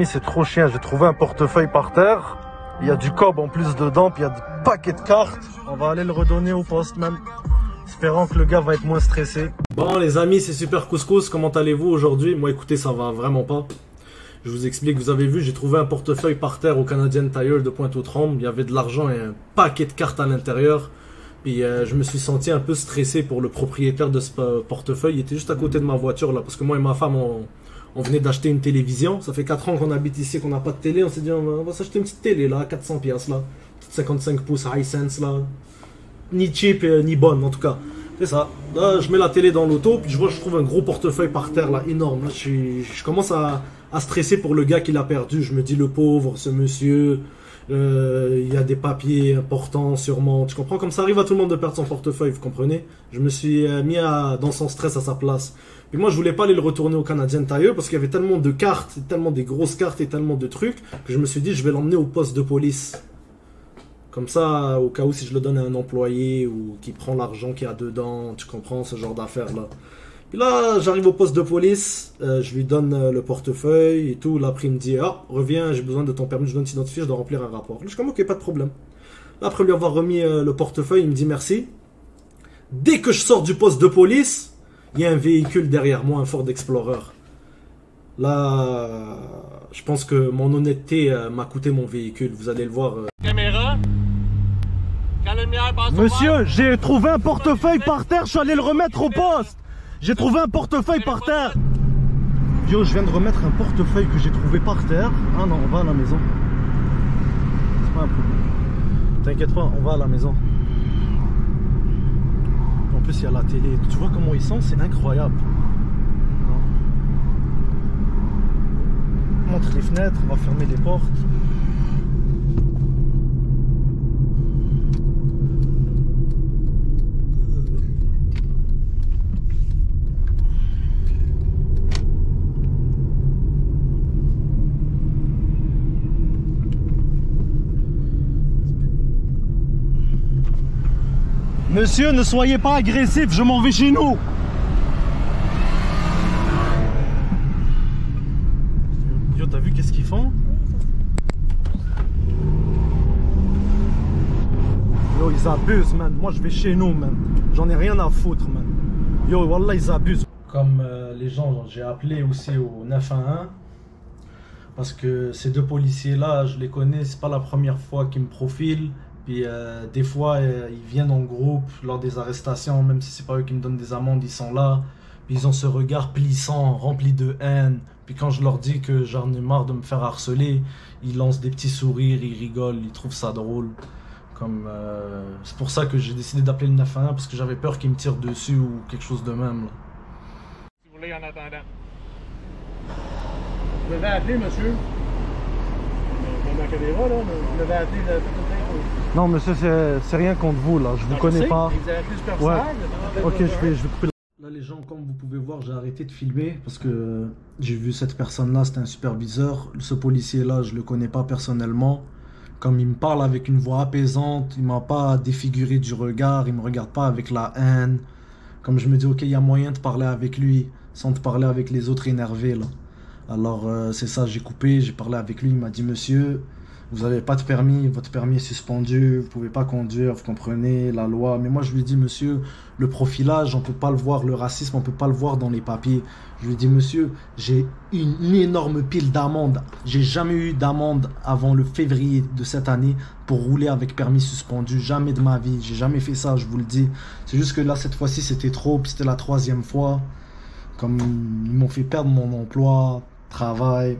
C'est trop chien, j'ai trouvé un portefeuille par terre. Il y a du cob en plus dedans, puis il y a des paquets de cartes. On va aller le redonner au postman, espérant que le gars va être moins stressé. Bon les amis, c'est Super Couscous, comment allez-vous aujourd'hui? Moi écoutez, ça va vraiment pas. Je vous explique, vous avez vu, j'ai trouvé un portefeuille par terre au Canadian Tire de Pointe-aux-Trembles. Il y avait de l'argent et un paquet de cartes à l'intérieur. Puis je me suis senti un peu stressé pour le propriétaire de ce portefeuille. Il était juste à côté de ma voiture là, parce que moi et ma femme, on venait d'acheter une télévision. Ça fait 4 ans qu'on habite ici, qu'on n'a pas de télé. On s'est dit, on va s'acheter une petite télé là, 400 pièces là. Petite 55 pouces Hisense là. Ni cheap, ni bonne en tout cas. C'est ça. Là, je mets la télé dans l'auto, puis je trouve un gros portefeuille par terre là, énorme. Là, je commence à stresser pour le gars qui l'a perdu. Je me dis, le pauvre, ce monsieur, il y a des papiers importants sûrement. Tu comprends? Comme ça arrive à tout le monde de perdre son portefeuille, vous comprenez? Je me suis mis dans son stress à sa place. Puis moi, je voulais pas aller le retourner au Canadian Tire parce qu'il y avait tellement de cartes, tellement des grosses cartes et tellement de trucs que je me suis dit, je vais l'emmener au poste de police. Comme ça, au cas où si je le donne à un employé ou qui prend l'argent qu'il y a dedans, tu comprends, ce genre d'affaires là. Puis là, j'arrive au poste de police, je lui donne le portefeuille et tout. Là, après, il me dit, ah, reviens, j'ai besoin de ton permis, je dois t'identifier, je dois remplir un rapport. Là, je suis comme, ok, pas de problème. Là, après lui avoir remis le portefeuille, il me dit merci. Dès que je sors du poste de police, il y a un véhicule derrière moi, un Ford Explorer. Là, je pense que mon honnêteté m'a coûté mon véhicule, vous allez le voir. Caméra. Quand la lumière passe Monsieur, j'ai trouvé un portefeuille par terre, je suis allé le remettre au poste. J'ai trouvé un portefeuille par terre. Yo, je viens de remettre un portefeuille que j'ai trouvé par terre. Ah non, on va à la maison. C'est pas un problème. T'inquiète pas, on va à la maison. En plus, il y a la télé. Tu vois comment ils sont? C'est incroyable. On montre les fenêtres, on va fermer les portes. Monsieur, ne soyez pas agressif, je m'en vais chez nous. Yo, t'as vu qu'est-ce qu'ils font? Yo, ils abusent, man. Moi, je vais chez nous, man. J'en ai rien à foutre, man. Yo, wallah, ils abusent. Comme les gens, j'ai appelé aussi au 911. Parce que ces deux policiers-là, je les connais, c'est pas la première fois qu'ils me profilent. Puis des fois, ils viennent en groupe lors des arrestations, même si c'est pas eux qui me donnent des amendes, ils sont là. Puis ils ont ce regard plissant, rempli de haine. Puis quand je leur dis que j'en ai marre de me faire harceler, ils lancent des petits sourires, ils rigolent, ils trouvent ça drôle. C'est pour ça que j'ai décidé d'appeler le 911, parce que j'avais peur qu'ils me tirent dessus ou quelque chose de même. Là. Si vous voulez, en attendant. Vous l'avez appelé, monsieur? La caméra, là, vous l'avez appelé, vous avez fait tout le temps. Non, monsieur, c'est rien contre vous, là. Je vous connais pas. Vous avez appelé super Ouais. sale, Ok, je vais couper. Là, les gens, comme vous pouvez voir, j'ai arrêté de filmer parce que j'ai vu cette personne-là, c'était un superviseur. Ce policier-là, je le connais pas personnellement. Comme il me parle avec une voix apaisante, il m'a pas défiguré du regard, il me regarde pas avec la haine. Comme je me dis, ok, il y a moyen de parler avec lui sans te parler avec les autres énervés, là. Alors, c'est ça, j'ai coupé, j'ai parlé avec lui, il m'a dit, monsieur, vous n'avez pas de permis, votre permis est suspendu, vous pouvez pas conduire, vous comprenez la loi. Mais moi, je lui ai dit, monsieur, le profilage, on peut pas le voir, le racisme, on peut pas le voir dans les papiers. Je lui ai dit, monsieur, j'ai une énorme pile d'amendes. J'ai jamais eu d'amende avant le février de cette année pour rouler avec permis suspendu. Jamais de ma vie, j'ai jamais fait ça, je vous le dis. C'est juste que là, cette fois-ci, c'était trop, puis c'était la 3e fois. Comme ils m'ont fait perdre mon emploi, travail.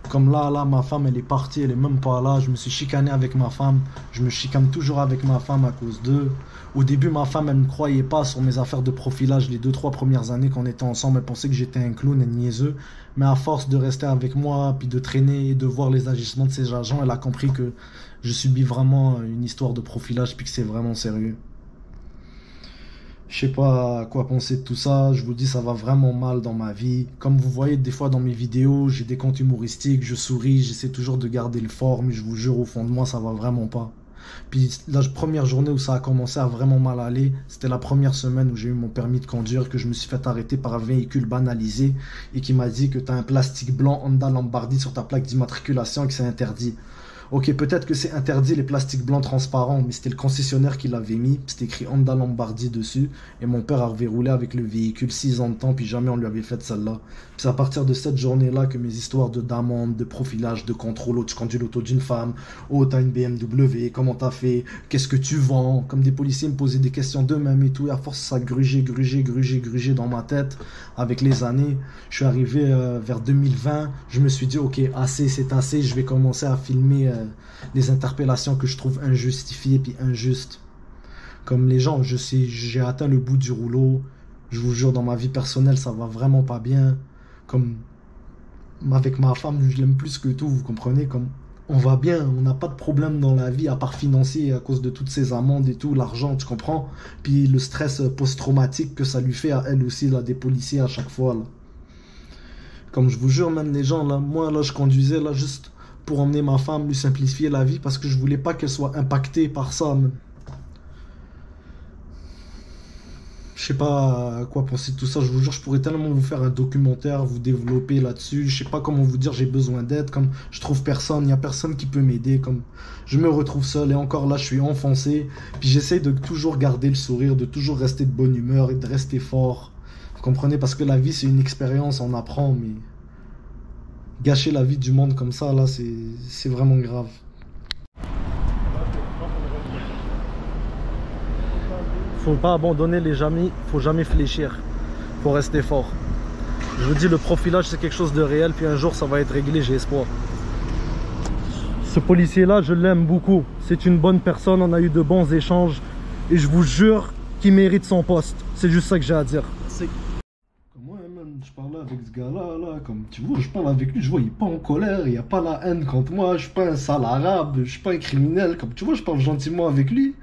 Comme là, ma femme, elle est partie, elle est même pas là. Je me suis chicané avec ma femme. Je me chicane toujours avec ma femme à cause d'eux. Au début, ma femme, elle ne me croyait pas sur mes affaires de profilage. Les 2-3 premières années qu'on était ensemble, elle pensait que j'étais un clown, un niaiseux. Mais à force de rester avec moi, puis de traîner et de voir les agissements de ces agents, elle a compris que je subis vraiment une histoire de profilage, puis que c'est vraiment sérieux. Je sais pas quoi penser de tout ça, je vous dis ça va vraiment mal dans ma vie. Comme vous voyez des fois dans mes vidéos, j'ai des comptes humoristiques, je souris, j'essaie toujours de garder le fort, mais je vous jure au fond de moi ça va vraiment pas. Puis la première journée où ça a commencé à vraiment mal aller, c'était la première semaine où j'ai eu mon permis de conduire, que je me suis fait arrêter par un véhicule banalisé et qui m'a dit que tu as un plastique blanc Honda Lombardi sur ta plaque d'immatriculation et que c'est interdit. Ok, peut-être que c'est interdit les plastiques blancs transparents, mais c'était le concessionnaire qui l'avait mis. C'était écrit Honda Lombardi dessus. Et mon père avait roulé avec le véhicule 6 ans de temps, puis jamais on lui avait fait celle-là. C'est à partir de cette journée-là que mes histoires d'amende, de profilage, de contrôle, oh, tu conduis l'auto d'une femme, oh, t'as une BMW, comment t'as fait, qu'est-ce que tu vends, comme des policiers me posaient des questions d'eux-mêmes et tout, et à force ça grugeait dans ma tête avec les années. Je suis arrivé vers 2020, je me suis dit, ok, assez, c'est assez, je vais commencer à filmer les interpellations que je trouve injustifiées puis injustes. Comme les gens, je sais, j'ai atteint le bout du rouleau, je vous jure, dans ma vie personnelle, ça va vraiment pas bien. Comme avec ma femme, je l'aime plus que tout, vous comprenez, comme on va bien, on n'a pas de problème dans la vie à part financier à cause de toutes ces amendes et tout, l'argent, tu comprends, puis le stress post-traumatique que ça lui fait à elle aussi, là, des policiers à chaque fois, là. Comme je vous jure, même les gens, là, moi, là, je conduisais, là, juste pour emmener ma femme, lui simplifier la vie, parce que je voulais pas qu'elle soit impactée par ça, man. Je sais pas à quoi penser de tout ça, je vous jure, je pourrais tellement vous faire un documentaire, vous développer là-dessus, je sais pas comment vous dire, j'ai besoin d'aide, comme je trouve personne, il y a personne qui peut m'aider, comme je me retrouve seul et encore là je suis enfoncé, puis j'essaye de toujours garder le sourire, de toujours rester de bonne humeur et de rester fort, vous comprenez, parce que la vie c'est une expérience, on apprend, mais gâcher la vie du monde comme ça, là, c'est vraiment grave. Faut pas abandonner les amis, faut jamais fléchir, faut rester fort. Je vous dis, le profilage c'est quelque chose de réel, puis un jour ça va être réglé, j'ai espoir. Ce policier là, je l'aime beaucoup, c'est une bonne personne, on a eu de bons échanges et je vous jure qu'il mérite son poste, c'est juste ça que j'ai à dire. Moi, je parlais avec ce gars là, comme tu vois, je parle avec lui, je vois, il est pas en colère, il n'y a pas la haine contre moi, je suis pas un sale arabe, je suis pas un criminel, comme tu vois, je parle gentiment avec lui.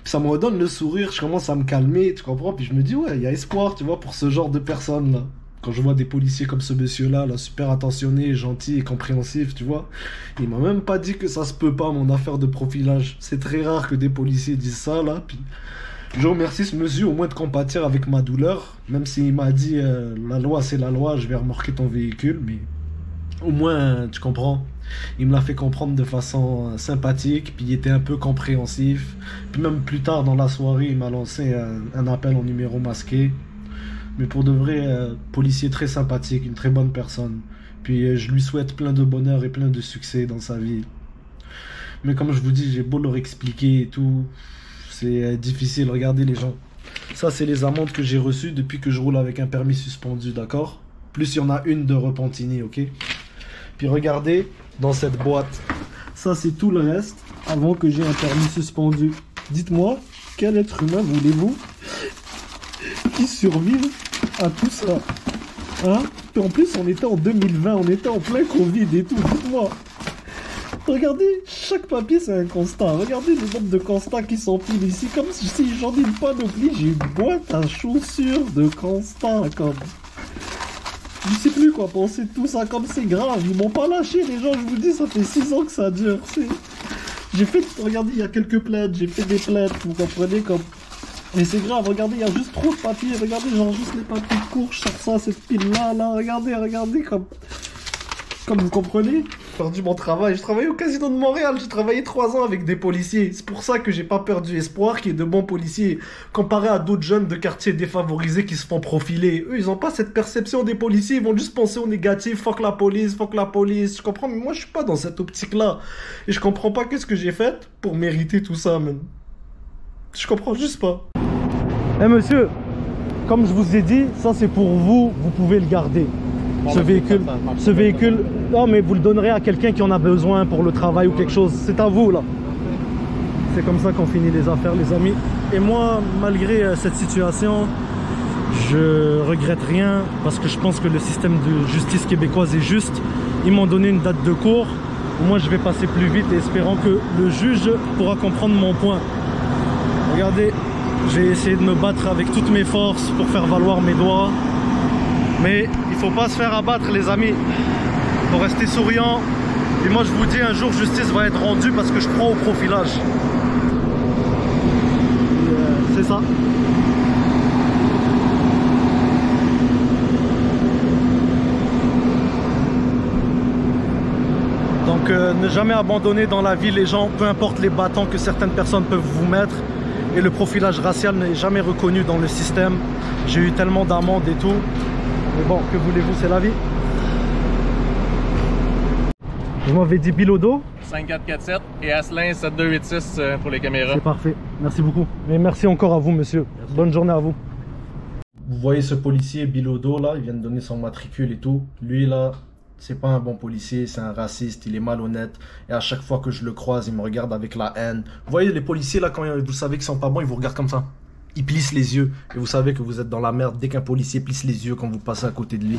Puis ça me redonne le sourire, je commence à me calmer, tu comprends? Puis je me dis, ouais, il y a espoir, tu vois, pour ce genre de personnes là. Quand je vois des policiers comme ce monsieur-là, là, super attentionné, gentil et compréhensif, tu vois. Il m'a même pas dit que ça se peut pas, mon affaire de profilage. C'est très rare que des policiers disent ça, là. Puis je remercie ce monsieur au moins de compatir avec ma douleur. Même s'il m'a dit, la loi c'est la loi, je vais remorquer ton véhicule, mais au moins, tu comprends. Il me l'a fait comprendre de façon sympathique, puis il était un peu compréhensif. Puis même plus tard dans la soirée, il m'a lancé un appel en numéro masqué. Mais pour de vrai, policier très sympathique, une très bonne personne. Puis je lui souhaite plein de bonheur et plein de succès dans sa vie. Mais comme je vous dis, j'ai beau leur expliquer et tout, c'est difficile. Regardez les gens. Ça, c'est les amendes que j'ai reçues depuis que je roule avec un permis suspendu, d'accord? Plus il y en a une de Repentigny, ok? Puis regardez dans cette boîte. Ça, c'est tout le reste avant que j'ai un permis suspendu. Dites-moi, quel être humain voulez-vous qui survive à tout ça? Hein? Et en plus, on était en 2020, on était en plein Covid et tout. Dites-moi. Regardez, chaque papier, c'est un constat. Regardez le nombre de constats qui s'empilent ici. Comme si j'en ai une panoplie, j'ai une boîte à chaussures de constats, comme... Je sais plus quoi penser de tout ça, comme c'est grave, ils m'ont pas lâché les gens, je vous dis, ça fait 6 ans que ça dure, j'ai fait, regardez, il y a quelques plaintes, j'ai fait des plaintes, vous comprenez, comme, mais c'est grave, regardez, il y a juste trop de papiers, regardez, genre juste les papiers de cours, je sors ça, cette pile là, regardez, comme vous comprenez, j'ai perdu mon travail, je travaillais au casino de Montréal, j'ai travaillé 3 ans avec des policiers, c'est pour ça que j'ai pas perdu espoir qu'il y ait de bons policiers, comparé à d'autres jeunes de quartiers défavorisés qui se font profiler. Eux, ils ont pas cette perception des policiers, ils vont juste penser au négatif, fuck la police, je comprends, mais moi je suis pas dans cette optique-là, et je comprends pas qu'est-ce que j'ai fait pour mériter tout ça, man. Je comprends juste pas. Eh monsieur, comme je vous ai dit, ça c'est pour vous, vous pouvez le garder. Ce véhicule, non mais vous le donnerez à quelqu'un qui en a besoin pour le travail ou quelque chose, c'est à vous là. C'est comme ça qu'on finit les affaires les amis. Et moi, malgré cette situation, je regrette rien parce que je pense que le système de justice québécoise est juste. Ils m'ont donné une date de cours, moi je vais passer plus vite et espérant que le juge pourra comprendre mon point. Regardez, j'ai essayé de me battre avec toutes mes forces pour faire valoir mes droits. Mais il faut pas se faire abattre les amis, il faut rester souriant, Et moi je vous dis, un jour justice va être rendue parce que je crois au profilage. C'est ça. Donc ne jamais abandonner dans la vie les gens, peu importe les bâtons que certaines personnes peuvent vous mettre. Et le profilage racial n'est jamais reconnu dans le système. J'ai eu tellement d'amendes et tout. Mais bon, que voulez-vous, c'est la vie. Vous m'avez dit Bilodo 5447 et Asselin 7286 pour les caméras. C'est parfait, merci beaucoup. Et merci encore à vous, monsieur. Merci. Bonne journée à vous. Vous voyez ce policier Bilodo là, il vient de donner son matricule et tout. Lui là, c'est pas un bon policier, c'est un raciste, il est malhonnête. Et à chaque fois que je le croise, il me regarde avec la haine. Vous voyez les policiers là, quand vous savez qu'ils sont pas bons, ils vous regardent comme ça. Ils plissent les yeux. Et vous savez que vous êtes dans la merde dès qu'un policier plisse les yeux quand vous passez à côté de lui.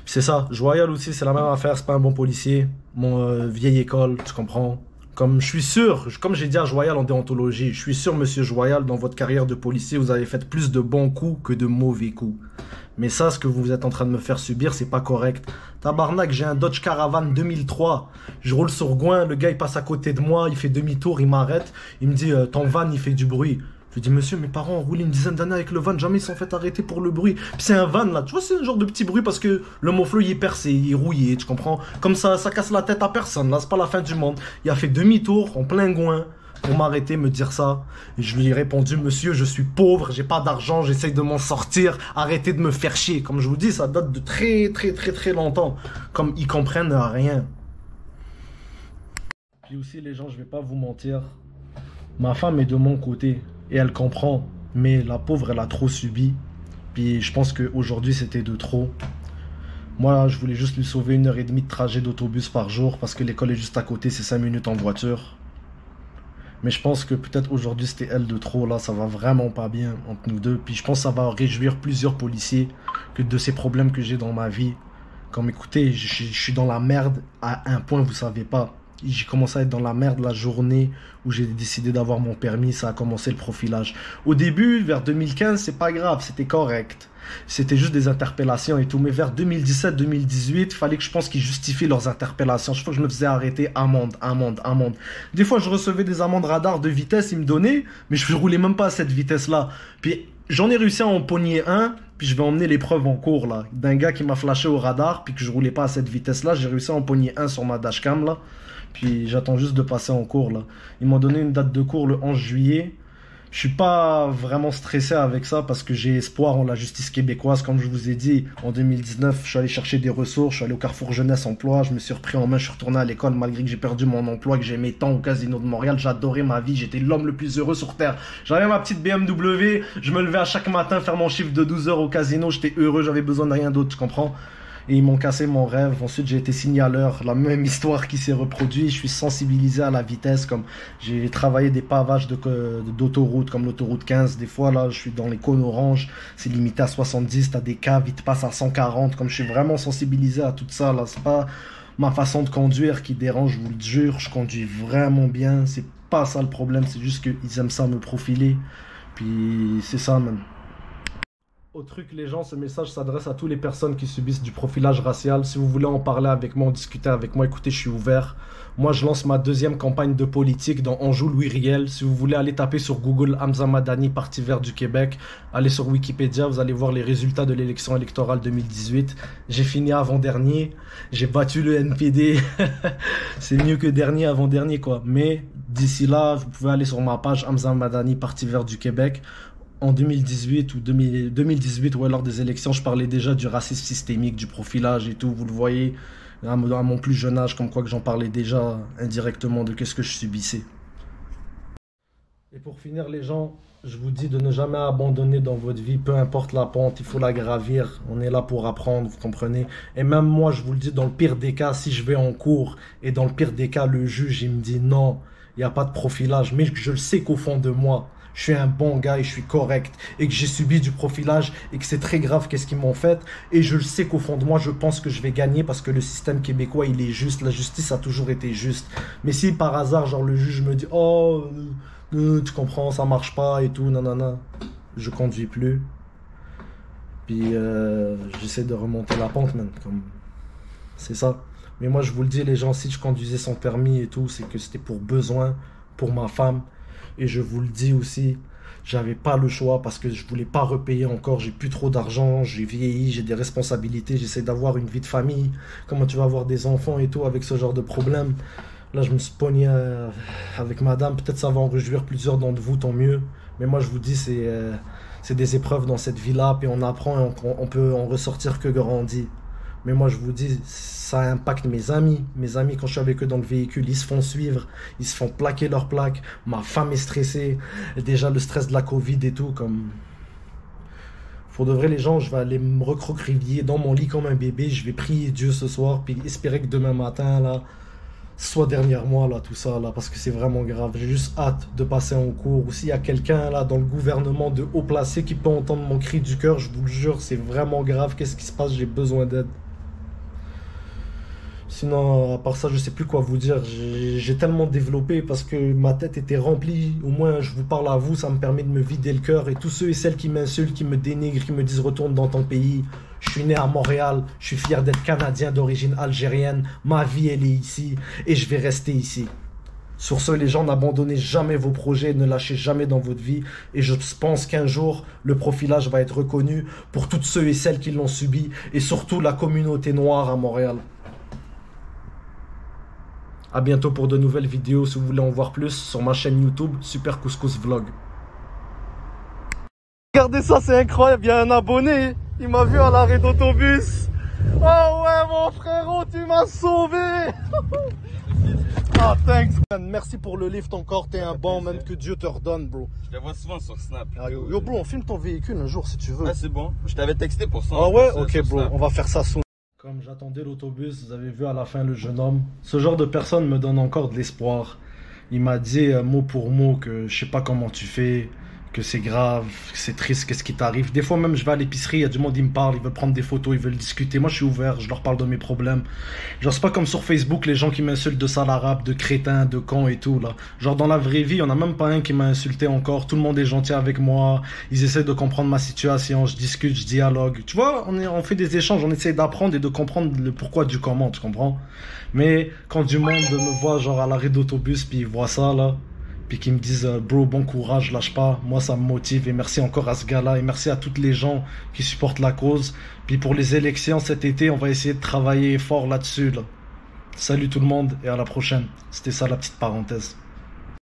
C'est ça, Joyal aussi, c'est la même affaire, c'est pas un bon policier. Mon vieille école, tu comprends? Comme je suis sûr, comme j'ai dit à Joyal en déontologie, je suis sûr, monsieur Joyal, dans votre carrière de policier, vous avez fait plus de bons coups que de mauvais coups. Mais ça, ce que vous êtes en train de me faire subir, c'est pas correct. Tabarnak, j'ai un Dodge Caravan 2003. Je roule sur Gouin, le gars il passe à côté de moi, il fait demi-tour, il m'arrête. Il me dit, ton van il fait du bruit. Je lui dis, monsieur, mes parents ont roulé une dizaine d'années avec le van, jamais ils se sont fait arrêter pour le bruit. Puis c'est un van là, tu vois, c'est un genre de petit bruit parce que le moflo il est percé, il est rouillé, tu comprends? Comme ça casse la tête à personne, là, c'est pas la fin du monde. Il a fait demi-tour en plein Gouin pour m'arrêter, me dire ça. Et je lui ai répondu, monsieur, je suis pauvre, j'ai pas d'argent, j'essaye de m'en sortir, arrêtez de me faire chier. Comme je vous dis, ça date de très longtemps. Comme ils comprennent rien. Puis aussi, les gens, je vais pas vous mentir, ma femme est de mon côté. Et elle comprend, mais la pauvre, elle a trop subi. Puis je pense qu'aujourd'hui, c'était de trop. Moi, je voulais juste lui sauver 1h30 de trajet d'autobus par jour parce que l'école est juste à côté, c'est 5 minutes en voiture. Mais je pense que peut-être aujourd'hui, c'était elle de trop. Là, ça va vraiment pas bien entre nous deux. Puis je pense que ça va réjouir plusieurs policiers que de ces problèmes que j'ai dans ma vie. Comme écoutez, je suis dans la merde à un point, vous savez pas. J'ai commencé à être dans la merde la journée où j'ai décidé d'avoir mon permis, ça a commencé le profilage. Au début, vers 2015, c'est pas grave, c'était correct. C'était juste des interpellations et tout. Mais vers 2017-2018, il fallait que je pense qu'ils justifient leurs interpellations. Chaque fois que je me faisais arrêter, amende. Des fois, je recevais des amendes radar de vitesse, ils me donnaient, mais je roulais même pas à cette vitesse-là. Puis j'en ai réussi à en pogner un, puis je vais emmener les preuves en cours là. D'un gars qui m'a flashé au radar, puis que je roulais pas à cette vitesse-là, j'ai réussi à en pogner un sur ma dashcam là. Puis j'attends juste de passer en cours là. Ils m'ont donné une date de cours le 11 juillet. Je suis pas vraiment stressé avec ça parce que j'ai espoir en la justice québécoise. Comme je vous ai dit, en 2019, je suis allé chercher des ressources, je suis allé au Carrefour Jeunesse Emploi, je me suis repris en main, je suis retourné à l'école malgré que j'ai perdu mon emploi, que j'aimais tant au Casino de Montréal. J'adorais ma vie, j'étais l'homme le plus heureux sur Terre. J'avais ma petite BMW, je me levais à chaque matin faire mon chiffre de 12 heures au casino, j'étais heureux, j'avais besoin de rien d'autre, tu comprends? Et ils m'ont cassé mon rêve. Ensuite, j'ai été signaleur. La même histoire qui s'est reproduite. Je suis sensibilisé à la vitesse. Comme j'ai travaillé des pavages d'autoroute, comme l'autoroute 15. Des fois, là, je suis dans les cônes oranges. C'est limité à 70. T'as des caves, ils te passent à 140. Comme je suis vraiment sensibilisé à tout ça, là. C'est pas ma façon de conduire qui dérange, je vous le jure. Je conduis vraiment bien. C'est pas ça le problème. C'est juste qu'ils aiment ça me profiler. Puis, c'est ça, man. Au truc, les gens, ce message s'adresse à toutes les personnes qui subissent du profilage racial. Si vous voulez en parler avec moi, en discuter avec moi, écoutez, je suis ouvert. Moi, je lance ma deuxième campagne de politique dans Anjou Louis Riel. Si vous voulez aller taper sur Google Hamza Madani, Parti vert du Québec, allez sur Wikipédia, vous allez voir les résultats de l'élection électorale 2018. J'ai fini avant-dernier, j'ai battu le NPD. C'est mieux que dernier, avant-dernier, quoi. Mais d'ici là, vous pouvez aller sur ma page Hamza Madani, Parti vert du Québec. En 2018 ou 2018, ouais, lors des élections, je parlais déjà du racisme systémique, du profilage et tout. Vous le voyez, à mon plus jeune âge, comme quoi que j'en parlais déjà indirectement de qu'est-ce que je subissais. Et pour finir, les gens, je vous dis de ne jamais abandonner dans votre vie, peu importe la pente, il faut la gravir. On est là pour apprendre, vous comprenez? Et même moi, je vous le dis, dans le pire des cas, si je vais en cours et dans le pire des cas, le juge, il me dit non, il n'y a pas de profilage, mais je le sais qu'au fond de moi, je suis un bon gars et je suis correct et que j'ai subi du profilage et que c'est très grave qu'est-ce qu'ils m'ont fait et je le sais qu'au fond de moi je pense que je vais gagner parce que le système québécois il est juste, la justice a toujours été juste. Mais si par hasard genre le juge me dit oh tu comprends ça marche pas et tout nanana, je conduis plus puis j'essaie de remonter la pente même, comme c'est ça. Mais moi, je vous le dis, les gens, si je conduisais sans permis et tout, c'est que c'était pour besoin, pour ma femme. Et je vous le dis aussi, j'avais pas le choix parce que je voulais pas repayer encore. J'ai plus trop d'argent, j'ai vieilli, j'ai des responsabilités, j'essaie d'avoir une vie de famille. Comment tu vas avoir des enfants et tout avec ce genre de problème? Là, je me suis pogné avec madame. Peut-être ça va en réjouir plusieurs d'entre vous, tant mieux. Mais moi, je vous dis, c'est des épreuves dans cette vie-là. Puis on apprend et on peut en ressortir que grandi. Mais moi, je vous dis, ça impacte mes amis. Mes amis, quand je suis avec eux dans le véhicule, ils se font suivre. Ils se font plaquer leurs plaques. Ma femme est stressée. Et déjà, le stress de la Covid et tout, comme... Pour de vrai, les gens, je vais aller me recroqueviller dans mon lit comme un bébé. Je vais prier Dieu ce soir. Puis espérer que demain matin, là... soit dernier mois, là, tout ça, là, parce que c'est vraiment grave. J'ai juste hâte de passer en cours. Ou s'il y a quelqu'un, là, dans le gouvernement de haut placé qui peut entendre mon cri du cœur, je vous le jure, c'est vraiment grave. Qu'est-ce qui se passe? J'ai besoin d'aide. Sinon, à part ça, je sais plus quoi vous dire. J'ai tellement développé parce que ma tête était remplie. Au moins, je vous parle à vous, ça me permet de me vider le cœur. Et tous ceux et celles qui m'insultent, qui me dénigrent, qui me disent retourne dans ton pays. Je suis né à Montréal, je suis fier d'être canadien d'origine algérienne. Ma vie, elle est ici et je vais rester ici. Sur ce, les gens, n'abandonnez jamais vos projets, ne lâchez jamais dans votre vie. Et je pense qu'un jour, le profilage va être reconnu pour tous ceux et celles qui l'ont subi. Et surtout la communauté noire à Montréal. A bientôt pour de nouvelles vidéos si vous voulez en voir plus sur ma chaîne YouTube Super Couscous Vlog. Regardez ça, c'est incroyable, il y a un abonné, il m'a vu à l'arrêt d'autobus. Oh ouais mon frérot, tu m'as sauvé. Ah thanks man, merci pour le lift encore, t'es un bon man, que Dieu te redonne bro. Je te vois souvent sur Snap. Ah, yo bro, on filme ton véhicule un jour si tu veux. Ah c'est bon, je t'avais texté pour ça. Ah ouais, ok bro, on va faire ça soon. Comme j'attendais l'autobus, vous avez vu à la fin le jeune homme. Ce genre de personne me donne encore de l'espoir. Il m'a dit mot pour mot que je sais pas comment tu fais, que c'est grave, que c'est triste, qu'est-ce qui t'arrive. Des fois même je vais à l'épicerie, il y a du monde, ils me parlent, ils veulent prendre des photos, ils veulent discuter. Moi je suis ouvert, je leur parle de mes problèmes. Genre c'est pas comme sur Facebook les gens qui m'insultent de sale arabe, de crétin, de con et tout là. Genre dans la vraie vie, il y en a même pas un qui m'a insulté encore. Tout le monde est gentil avec moi, ils essaient de comprendre ma situation, je discute, je dialogue. Tu vois, on fait des échanges, on essaie d'apprendre et de comprendre le pourquoi du comment, tu comprends. Mais quand du monde me voit genre à l'arrêt d'autobus puis ils voient ça là, puis qui me disent bro bon courage, lâche pas, moi ça me motive. Et merci encore à ce gars-là et merci à toutes les gens qui supportent la cause. Puis pour les élections cet été, on va essayer de travailler fort là-dessus là. Salut tout le monde et à la prochaine. C'était ça la petite parenthèse.